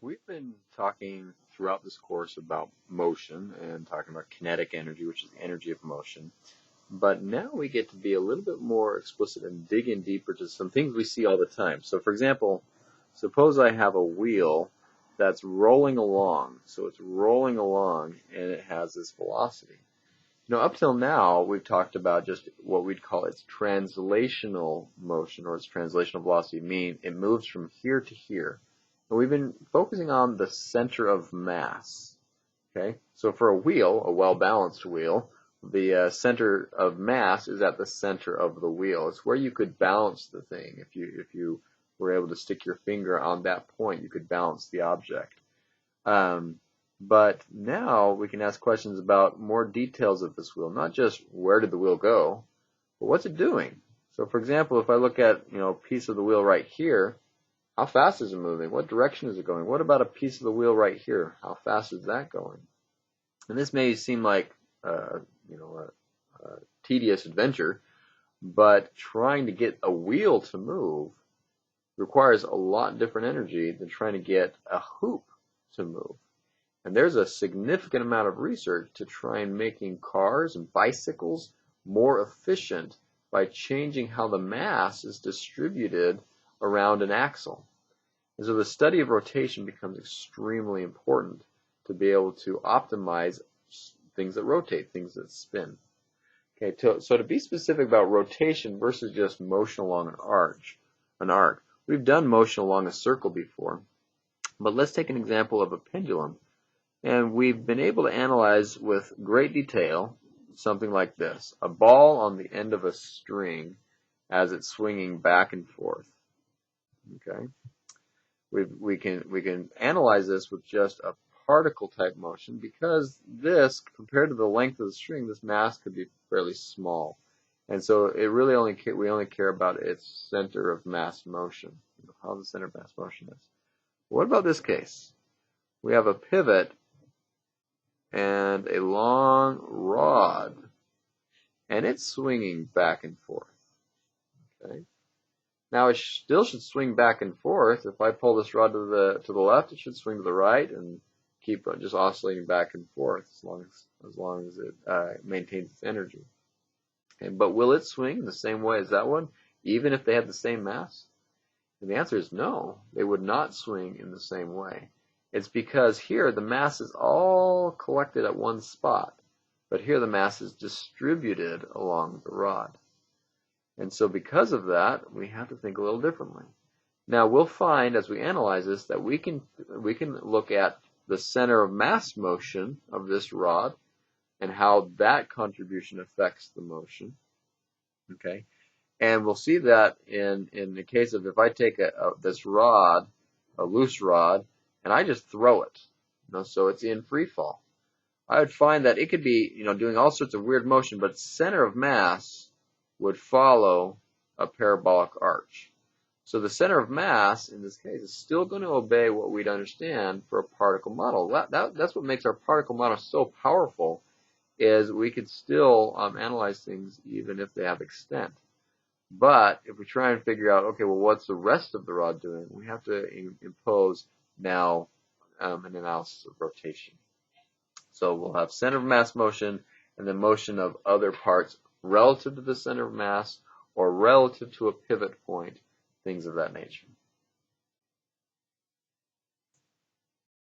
We've been talking throughout this course about motion and talking about kinetic energy, which is the energy of motion. But now we get to be a little bit more explicit and dig in deeper to some things we see all the time. So for example, suppose I have a wheel that's rolling along. So it's rolling along and it has this velocity. Up till now, we've talked about just what we'd call its translational motion or its translational velocity, meaning it moves from here to here. And we've been focusing on the center of mass. Okay, so for a wheel, a well-balanced wheel, the center of mass is at the center of the wheel. It's where you could balance the thing. If you were able to stick your finger on that point, you could balance the object. But now we can ask questions about more details of this wheel, not just where did the wheel go, but what's it doing? So for example, if I look at a piece of the wheel right here, how fast is it moving? What direction is it going? What about a piece of the wheel right here? How fast is that going? And this may seem like a tedious adventure, but trying to get a wheel to move requires a lot different energy than trying to get a hoop to move. And there's a significant amount of research to try and making cars and bicycles more efficient by changing how the mass is distributed around an axle. And so the study of rotation becomes extremely important to be able to optimize things that rotate, things that spin. Okay, so to be specific about rotation versus just motion along an arc, we've done motion along a circle before, but let's take an example of a pendulum. And we've been able to analyze with great detail something like this, a ball on the end of a string as it's swinging back and forth. Okay, we can analyze this with just a particle type motion because this, compared to the length of the string, this mass could be fairly small, and so it really we only care about its center of mass motion, how the center of mass motion is. What about this case? We have a pivot and a long rod, and it's swinging back and forth. Okay. Now it still should swing back and forth. If I pull this rod to the left, it should swing to the right and keep just oscillating back and forth as long as it maintains its energy. Okay. But will it swing in the same way as that one, even if they had the same mass? And the answer is no. They would not swing in the same way. It's because here the mass is all collected at one spot, but here the mass is distributed along the rod. And so because of that, we have to think a little differently. Now we'll find as we analyze this that we can look at the center of mass motion of this rod and how that contribution affects the motion. Okay, and we'll see that in the case of if I take this rod, a loose rod, and I just throw it, so it's in free fall, I would find that it could be, doing all sorts of weird motion, but center of mass would follow a parabolic arch. So the center of mass, in this case, is still going to obey what we'd understand for a particle model. That's what makes our particle model so powerful, is we could still analyze things even if they have extent. But if we try and figure out, okay, well, what's the rest of the rod doing? We have to impose now an analysis of rotation. So we'll have center of mass motion and the motion of other parts relative to the center of mass or relative to a pivot point, things of that nature.